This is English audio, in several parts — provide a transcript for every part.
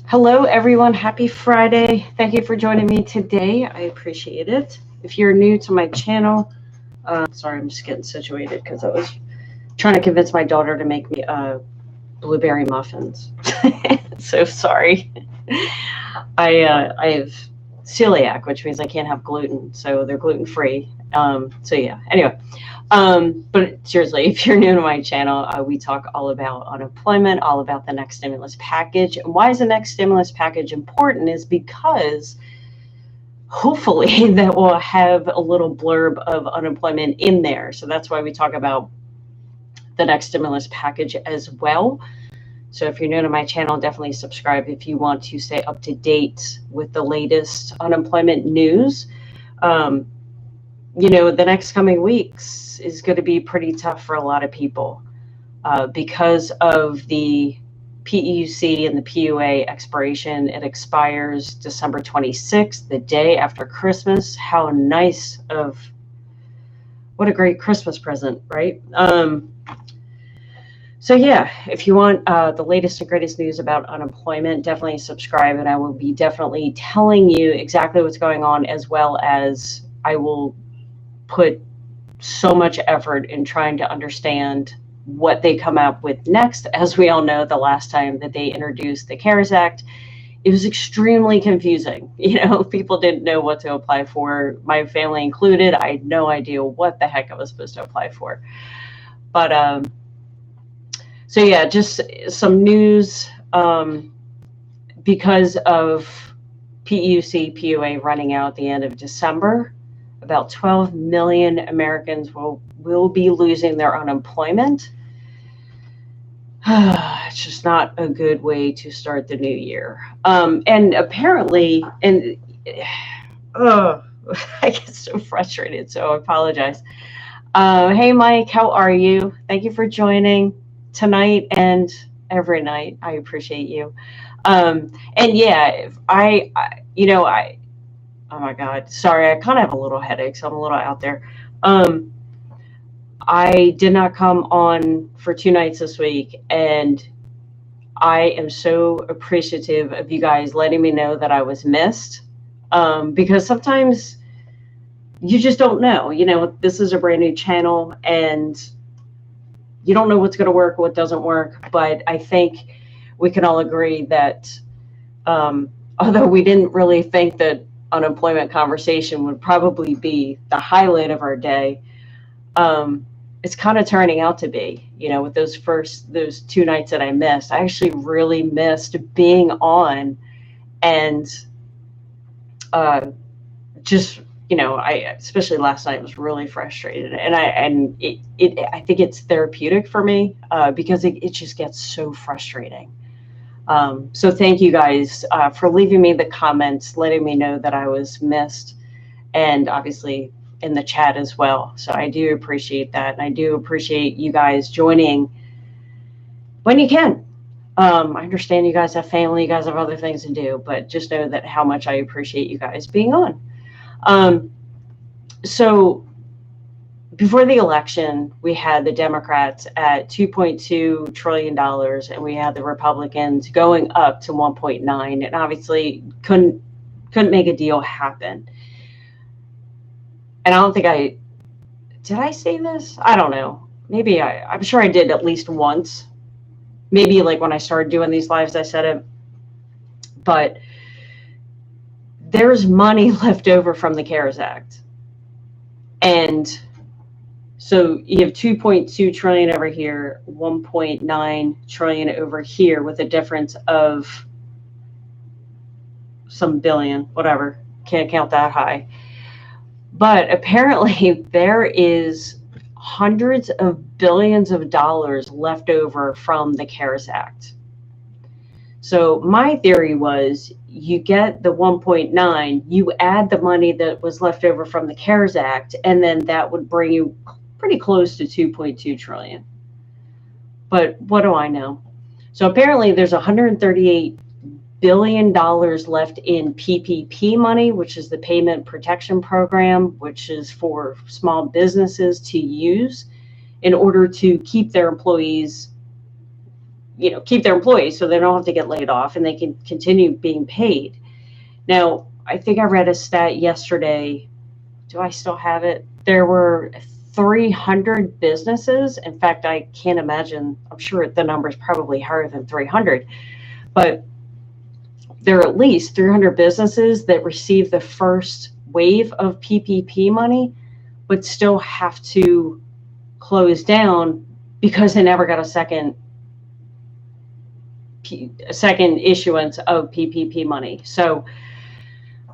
Hello, everyone. Happy Friday. Thank you for joining me today. I appreciate it. If you're new to my channel, sorry, I'm just getting situated because I was trying to convince my daughter to make me blueberry muffins. So sorry. I have celiac, which means I can't have gluten, so they're gluten free. So yeah. Anyway, but seriously, if you're new to my channel, we talk all about unemployment, all about the next stimulus package. And why is the next stimulus package important is because hopefully that will have a little blurb of unemployment in there. So that's why we talk about the next stimulus package as well. So if you're new to my channel, definitely subscribe if you want to stay up to date with the latest unemployment news. The next coming weeks is going to be pretty tough for a lot of people because of the PEUC and the PUA expiration. It expires December 26th, the day after Christmas. How nice what a great Christmas present, right? So yeah, if you want the latest and greatest news about unemployment, definitely subscribe, and I will be definitely telling you exactly what's going on, as well as I will put so much effort in trying to understand what they come up with next. As we all know, the last time that they introduced the CARES Act, it was extremely confusing. People didn't know what to apply for, my family included. I had no idea what the heck I was supposed to apply for. But so yeah, just some news because of PEUC, PUA running out at the end of December. About 12 million Americans will be losing their unemployment. It's just not a good way to start the new year. And apparently, I get so frustrated, so I apologize. Hey, Mike, how are you? Thank you for joining tonight and every night. I appreciate you. And yeah, oh my God, sorry, I kind of have a little headache, so I'm a little out there. I did not come on for 2 nights this week, and I am so appreciative of you guys letting me know that I was missed, because sometimes you just don't know. This is a brand new channel, and you don't know what's going to work, what doesn't work. But I think we can all agree that although we didn't really think that unemployment conversation would probably be the highlight of our day, it's kind of turning out to be. With those 2 nights that I missed, I actually really missed being on, and just especially last night, was really frustrated, and I think it's therapeutic for me because it just gets so frustrating. So thank you guys for leaving me the comments, letting me know that I was missed, and obviously in the chat as well. So I do appreciate that, and I do appreciate you guys joining when you can. I understand you guys have family, you guys have other things to do, but just know that how much I appreciate you guys being on. So before the election, we had the Democrats at $2.2 trillion, and we had the Republicans going up to 1.9, and obviously couldn't make a deal happen. And I don't think did I say this? I don't know. Maybe I'm sure I did at least once. Maybe like when I started doing these lives, I said it. But there's money left over from the CARES Act. And so you have 2.2 trillion over here, 1.9 trillion over here, with a difference of some billion, whatever. Can't count that high. But apparently there is hundreds of billions of dollars left over from the CARES Act. So my theory was, you get the 1.9, you add the money that was left over from the CARES Act, and then that would bring you pretty close to 2.2 trillion. But what do I know? So apparently there's $138 billion left in PPP money, which is the Payment Protection Program, which is for small businesses to use in order to keep their employees keep their employees so they don't have to get laid off and they can continue being paid. Now, I think I read a stat yesterday. Do I still have it? There were 300 businesses. In fact, I can't imagine. I'm sure the number is probably higher than 300, but there are at least 300 businesses that received the first wave of PPP money, but still have to close down because they never got a second issuance of PPP money. So,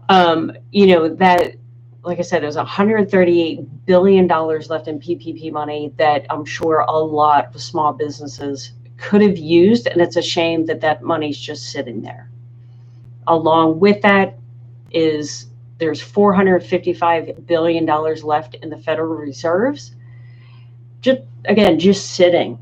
that, like I said, there's $138 billion left in PPP money that I'm sure a lot of small businesses could have used, and it's a shame that that money's just sitting there. Along with that is there's $455 billion left in the Federal Reserves, just sitting.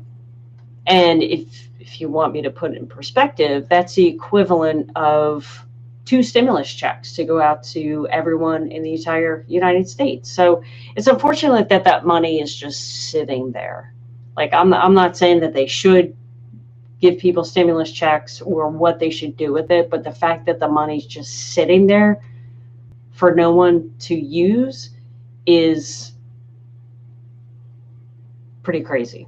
And if you want me to put it in perspective, that's the equivalent of 2 stimulus checks to go out to everyone in the entire United States. So it's unfortunate that that money is just sitting there. Like, I'm not saying that they should give people stimulus checks or what they should do with it, but the fact that the money's just sitting there for no one to use is pretty crazy.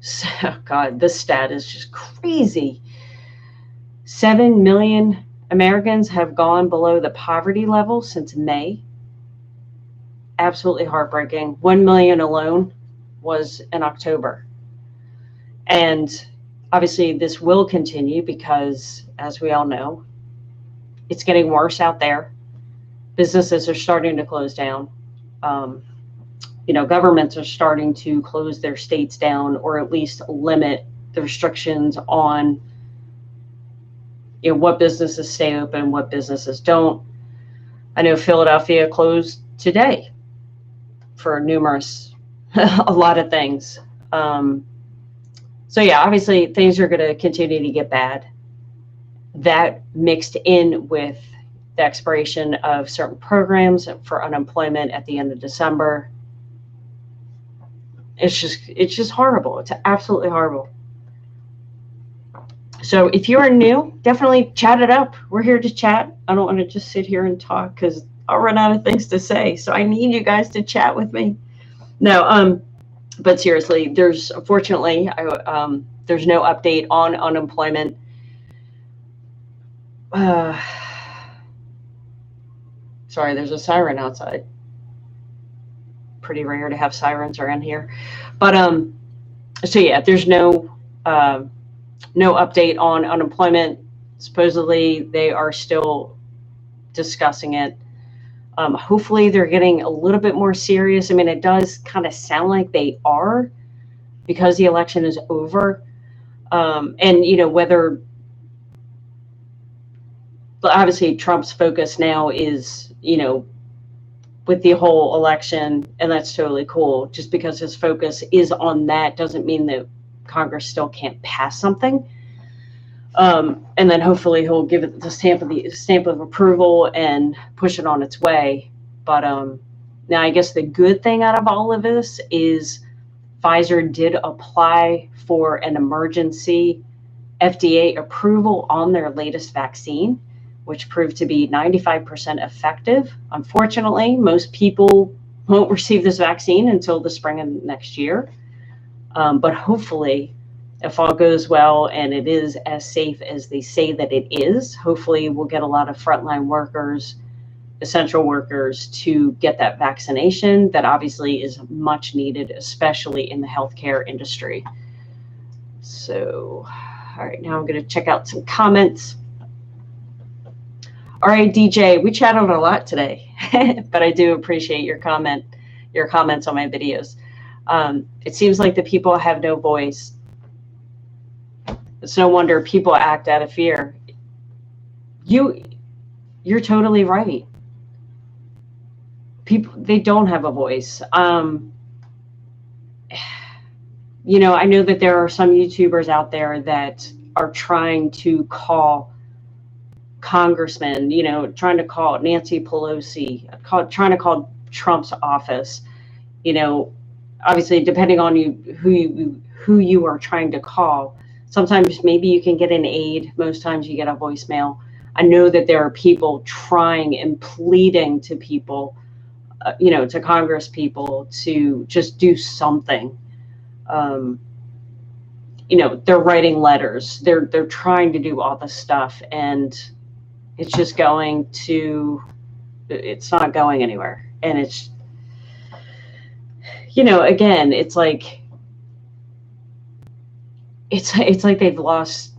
So, God, this stat is just crazy. 7 million Americans have gone below the poverty level since May. Absolutely heartbreaking. 1 million alone was in October. And obviously this will continue because, as we all know, it's getting worse out there. Businesses are starting to close down. Governments are starting to close their states down, or at least limit the restrictions on what businesses stay open, what businesses don't. I know Philadelphia closed today for a lot of things. So yeah, obviously things are going to continue to get bad. That mixed in with the expiration of certain programs for unemployment at the end of December. It's just horrible. It's absolutely horrible. So if you are new, definitely chat it up. We're here to chat. I don't want to just sit here and talk because I'll run out of things to say. So I need you guys to chat with me. No, but seriously, unfortunately, there's no update on unemployment. Sorry, there's a siren outside. Pretty rare to have sirens around here. But so yeah, there's no update on unemployment. Supposedly they are still discussing it. Hopefully they're getting a little bit more serious. I mean, it does kind of sound like they are, because the election is over. And whether, obviously Trump's focus now is, with the whole election, and that's totally cool. Just because his focus is on that doesn't mean that Congress still can't pass something. And then hopefully he'll give it the stamp of approval and push it on its way. But now I guess the good thing out of all of this is Pfizer did apply for an emergency FDA approval on their latest vaccine, which proved to be 95% effective. Unfortunately, most people won't receive this vaccine until the spring of next year. But hopefully, if all goes well and it is as safe as they say that it is, hopefully we'll get a lot of frontline workers, essential workers, to get that vaccination that obviously is much needed, especially in the healthcare industry. So, all right, now I'm going to check out some comments. All right, DJ, we chatted a lot today, but I do appreciate your comments on my videos. It seems like the people have no voice. It's no wonder people act out of fear. You're totally right. People, they don't have a voice. I know that there are some YouTubers out there that are trying to call congressmen, trying to call Nancy Pelosi, trying to call Trump's office, obviously, depending on who you are trying to call, sometimes maybe you can get an aid. Most times you get a voicemail. I know that there are people trying and pleading to people, to Congress people to just do something. They're writing letters. They're trying to do all this stuff, and it's just it's not going anywhere. And it's, again, it's like they've lost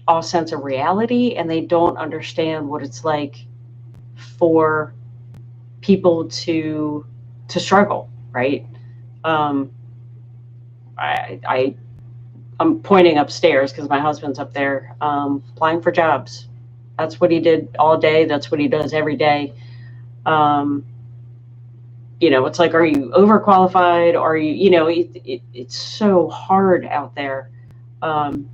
all sense of reality, and they don't understand what it's like for people to struggle, right? I'm pointing upstairs because my husband's up there, applying for jobs. That's what he did all day. That's what he does every day. It's like, are you overqualified? Are you, it's so hard out there. And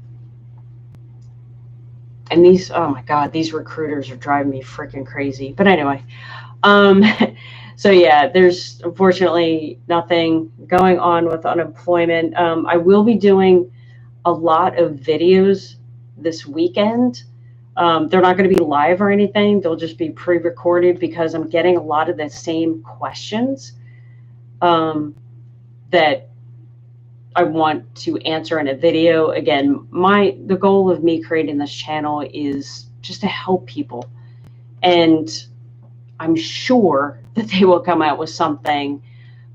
these, oh my God, these recruiters are driving me freaking crazy. But anyway, so yeah, there's unfortunately nothing going on with unemployment. I will be doing a lot of videos this weekend. They're not going to be live or anything. They'll just be pre-recorded because I'm getting a lot of the same questions that I want to answer in a video. Again, the goal of me creating this channel is just to help people. And I'm sure that they will come out with something,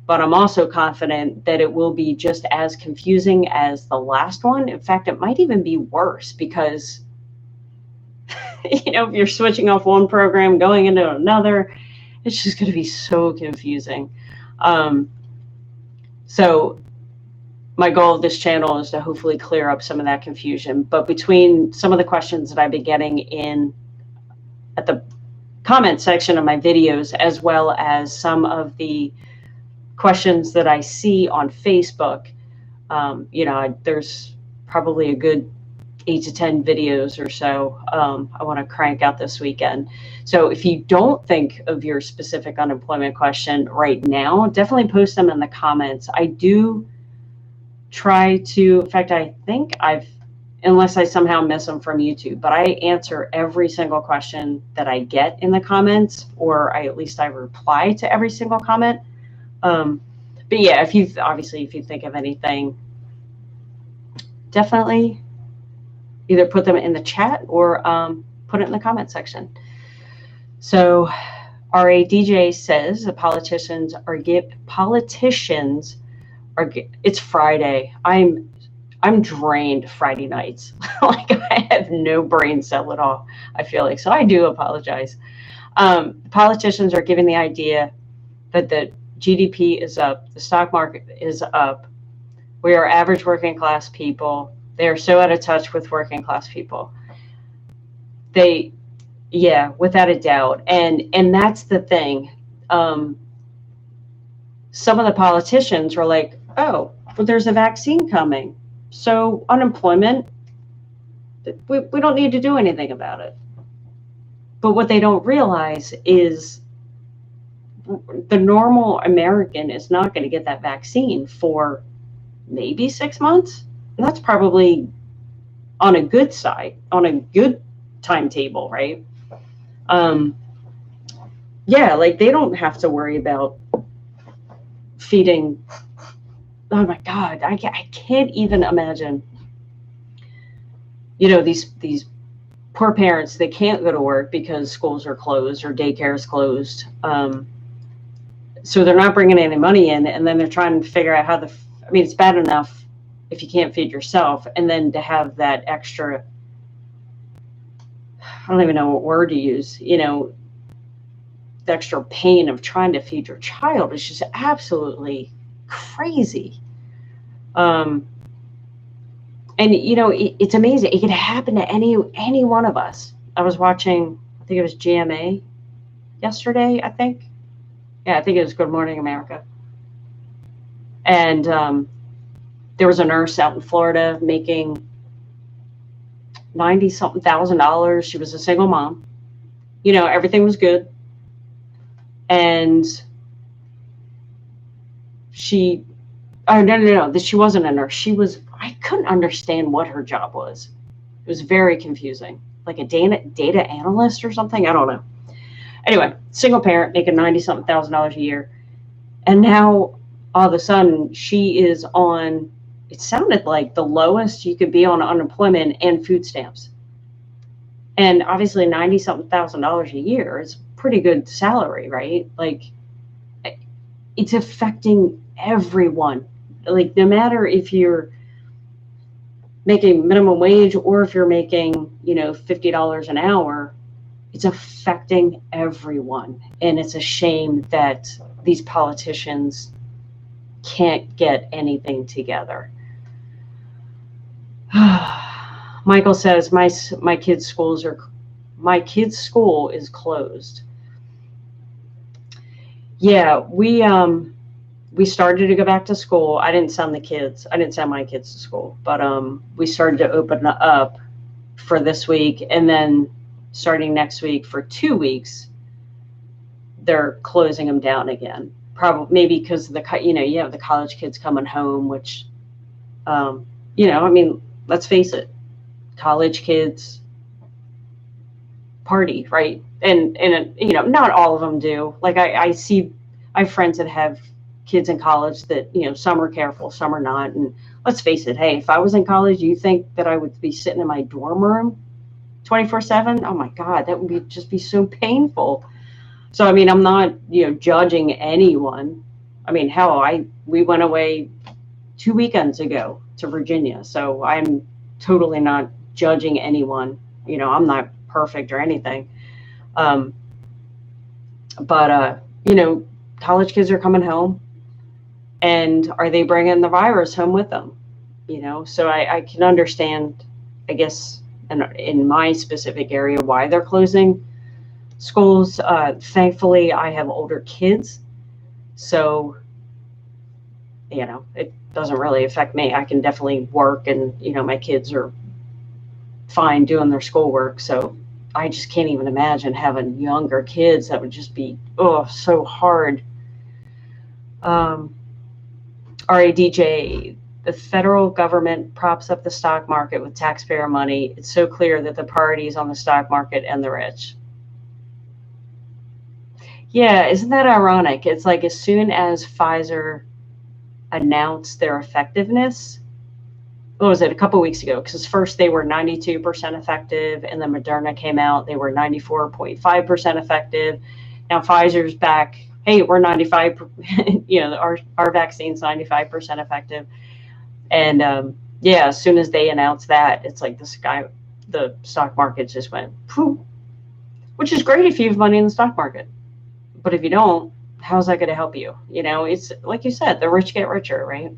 but I'm also confident that it will be just as confusing as the last one. In fact, it might even be worse because, if you're switching off one program, going into another, it's just going to be so confusing. So my goal of this channel is to hopefully clear up some of that confusion. But between some of the questions that I've been getting at the comment section of my videos, as well as some of the questions that I see on Facebook, there's probably a good 8 to 10 videos or so I want to crank out this weekend. So if you don't think of your specific unemployment question right now, definitely post them in the comments. I do try to, in fact, I think unless I somehow miss them from YouTube, but I answer every single question that I get in the comments, or at least I reply to every single comment. But yeah, if you think of anything, definitely either put them in the chat or put it in the comment section. So RADJ says the politicians are, it's Friday. I'm drained Friday nights. Like, I have no brain cell at all, I feel like. So I do apologize. Politicians are giving the idea that the GDP is up, the stock market is up. We are average working class people. They are so out of touch with working class people. Yeah, without a doubt. And that's the thing. Some of the politicians were like, oh, well, there's a vaccine coming. So unemployment, we don't need to do anything about it. But what they don't realize is the normal American is not going to get that vaccine for maybe 6 months. And that's probably on a good side, on a good timetable, right? Yeah, like they don't have to worry about feeding. Oh my God, I can't even imagine. These poor parents, they can't go to work because schools are closed or daycare is closed. So they're not bringing any money in, and then they're trying to figure out how it's bad enough if you can't feed yourself, and then to have that extra, I don't even know what word to use, the extra pain of trying to feed your child is just absolutely crazy. And it's amazing. It could happen to any one of us. I was watching, I think it was GMA yesterday, I think. Yeah, I think it was Good Morning America. And there was a nurse out in Florida making $90-something thousand. She was a single mom. Everything was good. And Oh, no. She wasn't a nurse. I couldn't understand what her job was. It was very confusing. Like a data analyst or something. I don't know. Anyway, single parent making 90-something thousand a year. And now all of a sudden she is on, it sounded like the lowest you could be on unemployment and food stamps. And obviously 90-something thousand a year is pretty good salary, right? Like, it's affecting everyone. Like, no matter if you're making minimum wage or if you're making, $50 an hour, it's affecting everyone. And it's a shame that these politicians can't get anything together. Michael says, my kids' school is closed. Yeah, we started to go back to school. I didn't send my kids to school, but we started to open up for this week, and then starting next week for 2 weeks, they're closing them down again. Probably maybe because you have the college kids coming home, which, let's face it, college kids party, right? And not all of them do. Like I have friends that have kids in college that, some are careful, some are not. And let's face it, hey, if I was in college, you think that I would be sitting in my dorm room 24/7? Oh my God, that would just be so painful. So, I'm not, judging anyone. Hell, we went away 2 weekends ago to Virginia. So I'm totally not judging anyone. I'm not perfect or anything. But college kids are coming home, and are they bringing the virus home with them? So I can understand, I guess, in my specific area, why they're closing schools. Thankfully, I have older kids, so it doesn't really affect me. I can definitely work, and my kids are fine doing their schoolwork. So I just can't even imagine having younger kids. That would just be so hard. RADJ, the federal government props up the stock market with taxpayer money. It's so clear that the priority is on the stock market and the rich. Yeah, isn't that ironic? It's like as soon as Pfizer announced their effectiveness, what was it, a couple of weeks ago? Because first they were 92% effective, and then Moderna came out, they were 94.5% effective. Now Pfizer's back, hey, we're 95, our vaccine's 95% effective. And as soon as they announced that, it's like the stock market just went poof, which is great if you have money in the stock market. But if you don't, how's that going to help you? It's like you said, the rich get richer, right?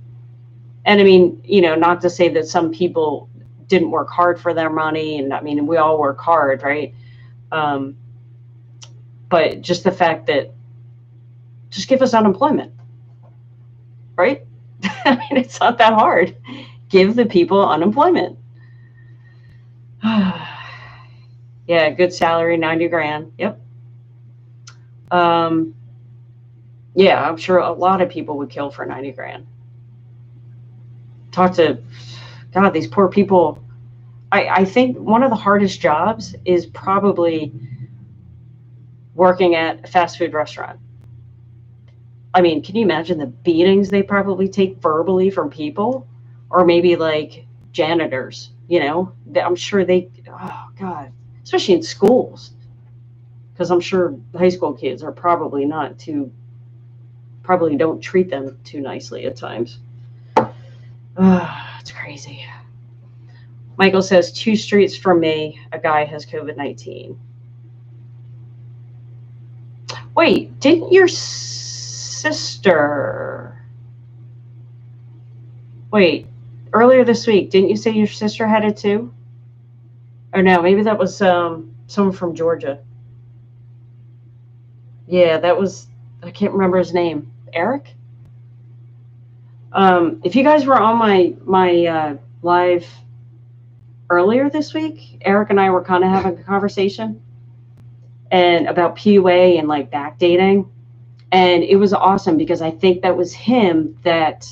And not to say that some people didn't work hard for their money, and we all work hard, right? But just the fact that, just give us unemployment, right? It's not that hard. Give the people unemployment. Yeah, good salary, 90 grand. Yep. Yeah, I'm sure a lot of people would kill for 90 grand. Talk to, God, these poor people. I think one of the hardest jobs is probably working at a fast food restaurant. Can you imagine the beatings they probably take verbally from people? Or maybe like janitors, I'm sure oh God, especially in schools. Because I'm sure high school kids are probably don't treat them too nicely at times. It's crazy. Michael says 2 streets from me, a guy has COVID-19. Wait, didn't your sister... Wait, earlier this week, didn't you say your sister had it too? Or no, maybe that was someone from Georgia. Yeah, that was, I can't remember his name. Eric? If you guys were on my live earlier this week, Eric and I were kind of having a conversation and about PUA and backdating. And it was awesome because I think that was him that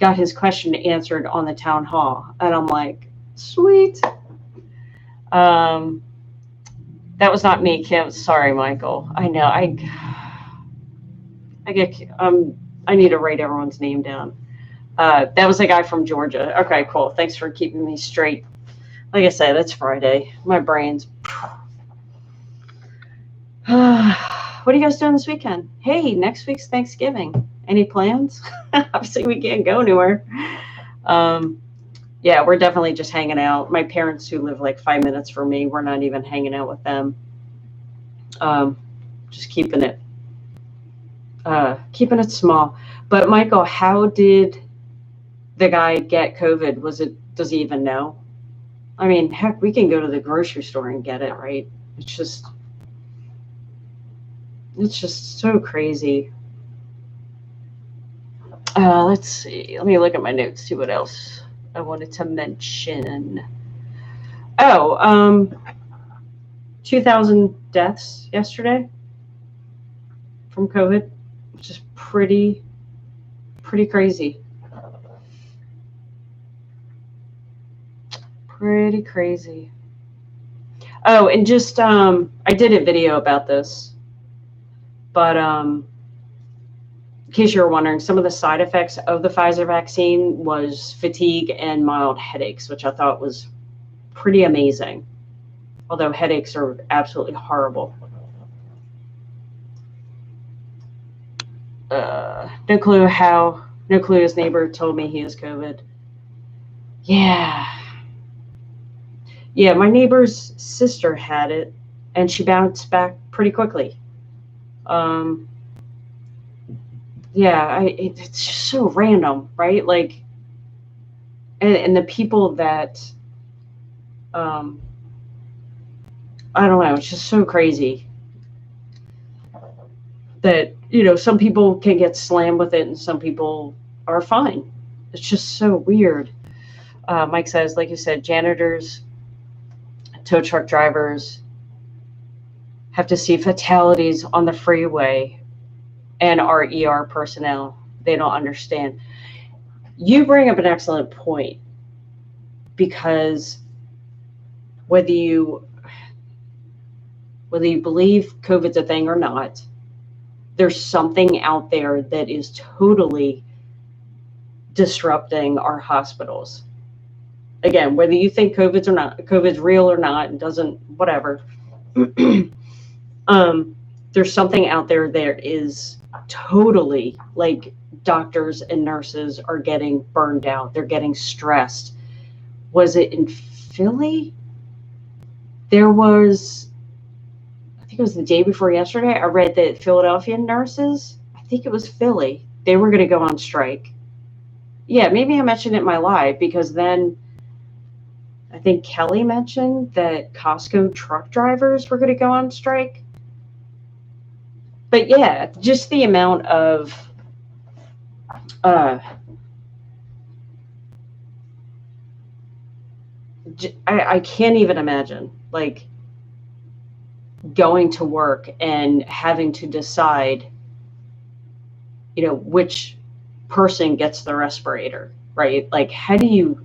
got his question answered on the town hall. And I'm like, sweet. That was not me, Kim. Sorry, Michael. I know. I need to write everyone's name down. That was a guy from Georgia. Okay, cool. Thanks for keeping me straight. Like I said, it's Friday. My brain's. What are you guys doing this weekend? Hey, next week's Thanksgiving. Any plans? Obviously, we can't go anywhere. Yeah, we're definitely just hanging out. My parents, who live like 5 minutes from me, we're not even hanging out with them. Just keeping it small. But Michael, how did the guy get COVID? Does he even know? I mean, heck, we can go to the grocery store and get it, right? It's just so crazy. Let's see. Let me look at my notes, see what else I wanted to mention. 2,000 deaths yesterday from COVID, which is pretty crazy. Pretty crazy. Oh, and just I did a video about this, but in case you were wondering, some of the side effects of the Pfizer vaccine was fatigue and mild headaches, which I thought was pretty amazing. Although headaches are absolutely horrible. No clue his neighbor told me he has COVID. Yeah, my neighbor's sister had it, and she bounced back pretty quickly. It's just so random, right? Like, and the people that, I don't know, it's just so crazy that, some people can get slammed with it and some people are fine. It's just so weird. Mike says, like you said, janitors, tow truck drivers have to see fatalities on the freeway, and our ER personnel, they don't understand. You bring up an excellent point, because whether you believe COVID's a thing or not, there's something out there that is totally disrupting our hospitals. Again, whether you think COVID's real or not, it doesn't, whatever. There's something out there that is totally, like, doctors and nurses are getting burned out. They're getting stressed. Was it in Philly? There was, I think it was the day before yesterday, I read that Philadelphia nurses, I think it was Philly, they were going to go on strike. Yeah, maybe I mentioned it in my live, because then I think Kelly mentioned that Costco truck drivers were going to go on strike. But yeah, just the amount of I can't even imagine, like, going to work and having to decide, which person gets the respirator, right? Like, how do you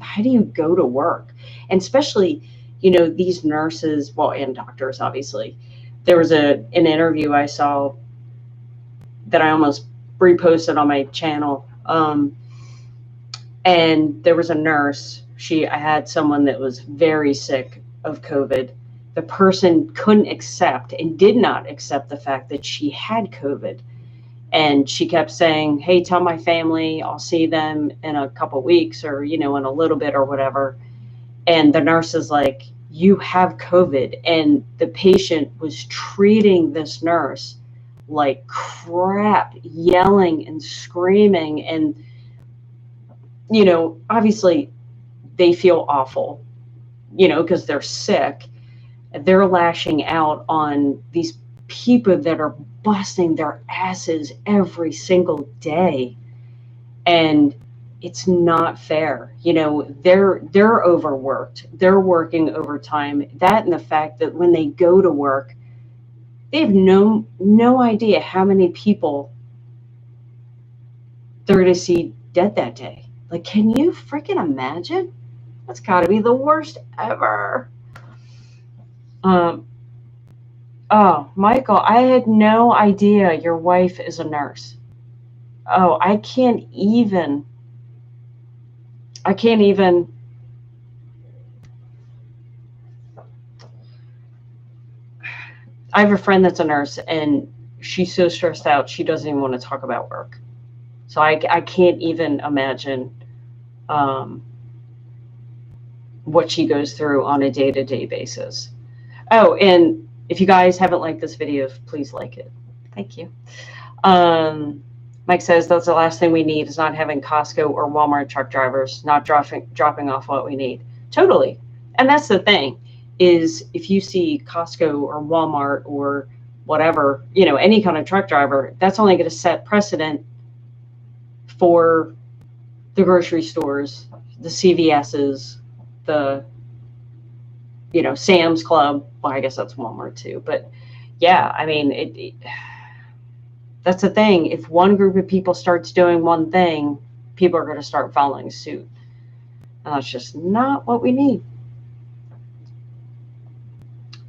go to work? And especially, these nurses, well, and doctors, obviously. There was an interview I saw that I almost reposted on my channel. And there was a nurse. I had someone that was very sick of COVID. The person couldn't accept and did not accept the fact that she had COVID. And she kept saying, hey, tell my family I'll see them in a couple weeks, or, in a little bit or whatever. And the nurse is like, you have COVID. And the patient was treating this nurse like crap, yelling and screaming. And, obviously they feel awful, because they're sick. They're lashing out on these people that are busting their asses every single day. And it's not fair. They're overworked. They're working overtime. That, and the fact that when they go to work, they have no idea how many people they're going to see dead that day. Like, can you freaking imagine? That's got to be the worst ever. Oh, Michael, I had no idea your wife is a nurse. Oh, I can't even. I have a friend that's a nurse, and she's so stressed out, she doesn't even want to talk about work. So I can't even imagine what she goes through on a day-to-day basis. Oh, and if you guys haven't liked this video, please like it. Thank you. Mike says that's the last thing we need is not having Costco or Walmart truck drivers not dropping off what we need. Totally. And that's the thing is if you see Costco or Walmart or whatever, any kind of truck driver, that's only going to set precedent for the grocery stores, the CVS's, the, Sam's Club. Well, I guess that's Walmart too. But yeah, I mean, that's the thing. If one group of people starts doing one thing, people are going to start following suit. And that's just not what we need.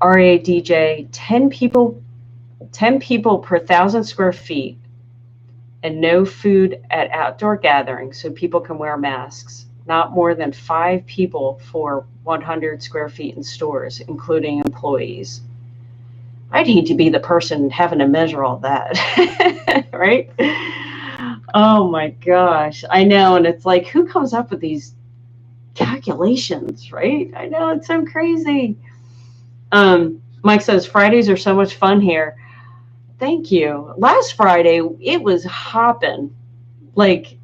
RADJ, 10 people per 1,000 square feet and no food at outdoor gatherings so people can wear masks. Not more than 5 people for 100 square feet in stores, including employees. I'd hate to be the person having to measure all that, right? Oh my gosh, I know. And it's like, who comes up with these calculations, right? I know, it's so crazy. Mike says, Fridays are so much fun here. Thank you. Last Friday, it was hopping. Like,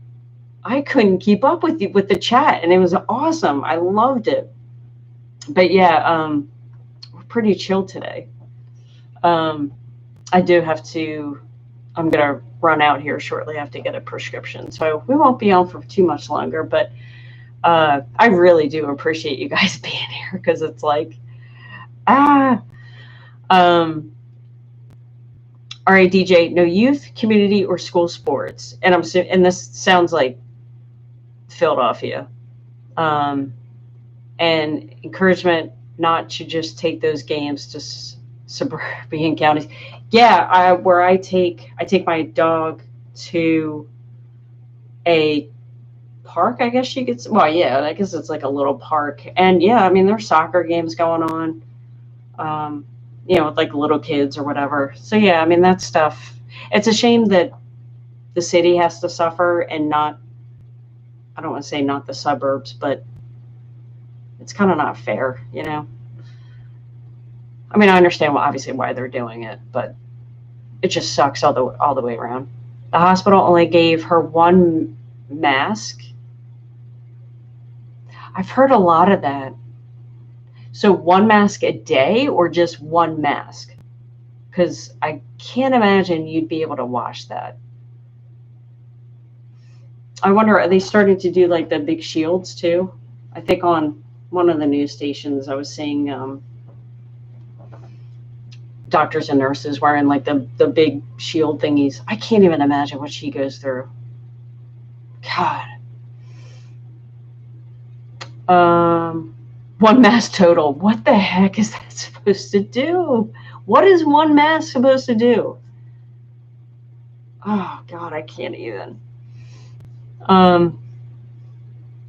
I couldn't keep up with the chat, and it was awesome. I loved it. But yeah, we're pretty chill today. I do have to, I'm going to run out here shortly. I have to get a prescription. So we won't be on for too much longer, but I really do appreciate you guys being here because it's like, all right, DJ, no youth, community, or school sports. And and this sounds like Philadelphia. And encouragement not to just take those games to suburban counties. Yeah, where I take my dog to a park, I guess you could say. Well, yeah, I guess it's like a little park. And yeah, I mean, there's soccer games going on, with like little kids or whatever. So yeah, I mean, that stuff, it's a shame that the city has to suffer and not, I don't want to say not the suburbs, but it's kind of not fair, I mean, I understand obviously why they're doing it, but it just sucks all the way around. The hospital only gave her 1 mask. I've heard a lot of that. So 1 mask a day or just 1 mask? Because I can't imagine you'd be able to wash that. I wonder, are they starting to do like the big shields too? I think on one of the news stations I was seeing doctors and nurses wearing like the big shield thingies. I can't even imagine what she goes through. God. 1 mask total. What the heck is that supposed to do? What is 1 mask supposed to do? Oh God, I can't even.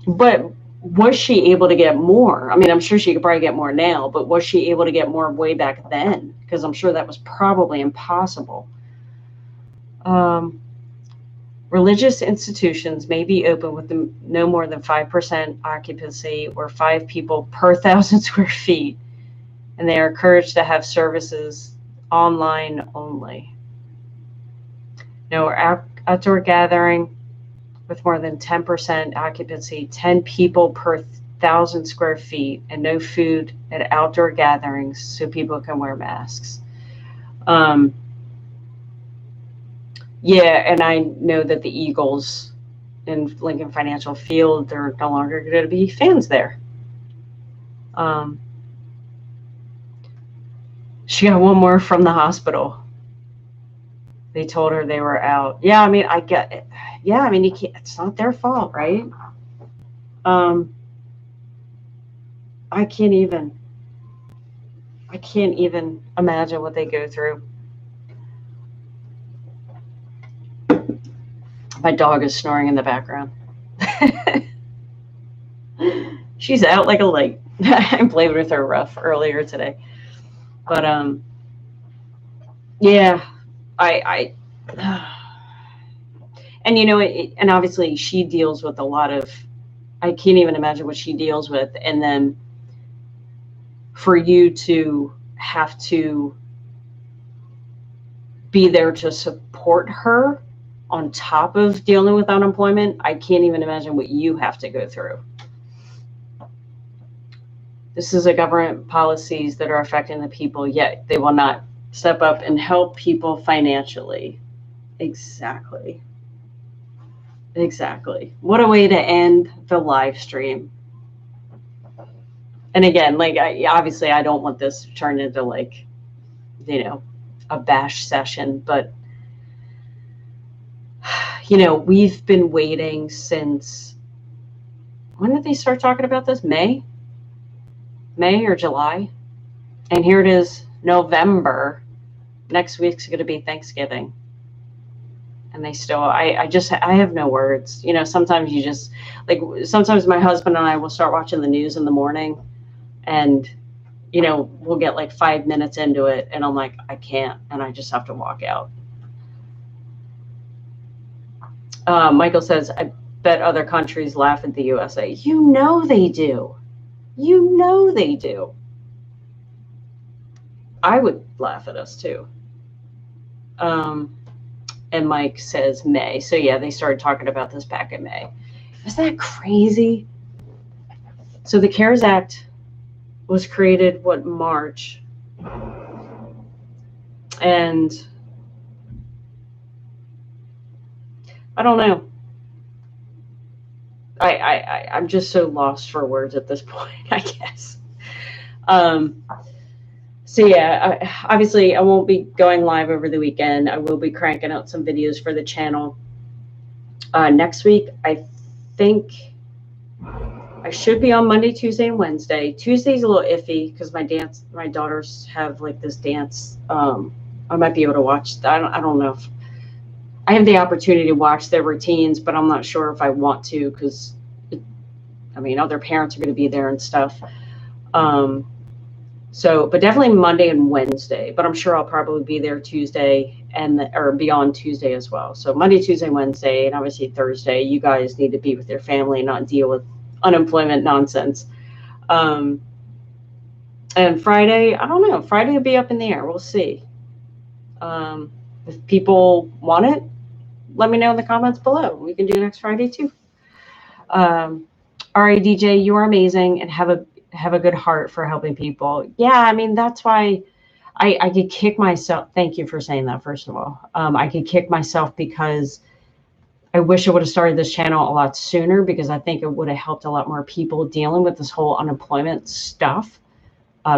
But was she able to get more? I mean, I'm sure she could probably get more now, but was she able to get more way back then? Because I'm sure that was probably impossible. Religious institutions may be open with no more than 5% occupancy or 5 people per 1,000 square feet, and they are encouraged to have services online only. No outdoor gathering with more than 10% occupancy, 10 people per 1,000 square feet, and no food at outdoor gatherings so people can wear masks. Yeah, and I know that the Eagles in Lincoln Financial Field, they're no longer going to be fans there. She got 1 more from the hospital. They told her they were out. Yeah, I mean, I get it. yeah, I mean, you can't, it's not their fault, right? I can't even imagine what they go through. My dog is snoring in the background. She's out like a light. I played with her rough earlier today. But yeah, I and you know, and obviously she deals with a lot of, I can't even imagine what she deals with. And then for you to have to be there to support her on top of dealing with unemployment, I can't even imagine what you have to go through. This is a government policies that are affecting the people, yet they will not step up and help people financially. Exactly. What a way to end the live stream. And again, like, obviously I don't want this to turn into, like, you know, a bash session, but you know, we've been waiting since, when did they start talking about this? May or July? And here it is, November. Next week's going to be Thanksgiving. And they still, I have no words. You know, sometimes you just, like, sometimes my husband and I will start watching the news in the morning, and, you know, we'll get like 5 minutes into it, and I'm like, I can't, and I just have to walk out. Michael says, I bet other countries laugh at the USA. You know they do. You know they do. I would laugh at us too. And Mike says May. So yeah, they started talking about this back in May. Isn't that crazy? So the CARES Act was created, what, March? And I don't know. I'm just so lost for words at this point, I guess. So yeah, obviously I won't be going live over the weekend. I will be cranking out some videos for the channel. Next week, I think I should be on Monday, Tuesday, and Wednesday. Tuesday's a little iffy because my daughters have like this dance. I might be able to watch. I don't know if I have the opportunity to watch their routines, but I'm not sure if I want to, because I mean, other parents are going to be there and stuff. So, but definitely Monday and Wednesday, but I'm sure I'll probably be there Tuesday or be on Tuesday as well. So Monday, Tuesday, Wednesday, and obviously Thursday, you guys need to be with your family and not deal with unemployment nonsense. And Friday, I don't know, Friday will be up in the air. We'll see. If people want it, let me know in the comments below. We can do next Friday too. All right, DJ, you are amazing, and have a good heart for helping people. Yeah, I mean, that's why I could kick myself. Thank you for saying that, first of all. I could kick myself because I wish I would have started this channel a lot sooner, because I think it would have helped a lot more people dealing with this whole unemployment stuff,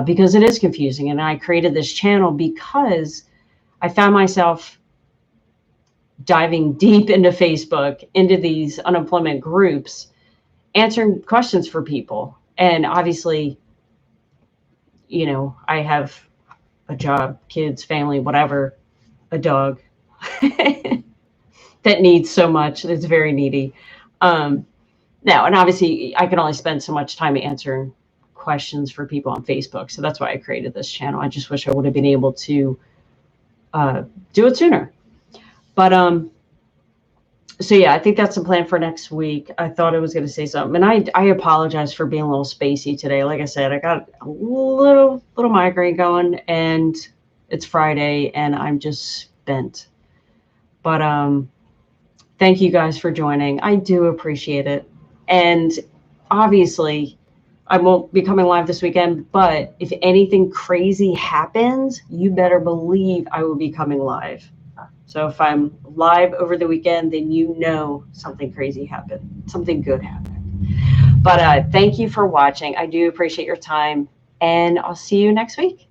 because it is confusing. And I created this channel because I found myself diving deep into Facebook, into these unemployment groups, answering questions for people. And obviously, you know, I have a job, kids, family, whatever, a dog that needs so much. It's very needy. Now, and obviously I can only spend so much time answering questions for people on Facebook. So that's why I created this channel. I just wish I would have been able to do it sooner. But so yeah, I think that's the plan for next week. I thought I was going to say something, and I apologize for being a little spacey today. Like I said, I got a little migraine going, and it's Friday, and I'm just spent. But thank you guys for joining. I do appreciate it. And obviously, I won't be coming live this weekend, but if anything crazy happens, you better believe I will be coming live. So if I'm live over the weekend, then you know something crazy happened, something good happened. But thank you for watching. I do appreciate your time, and I'll see you next week.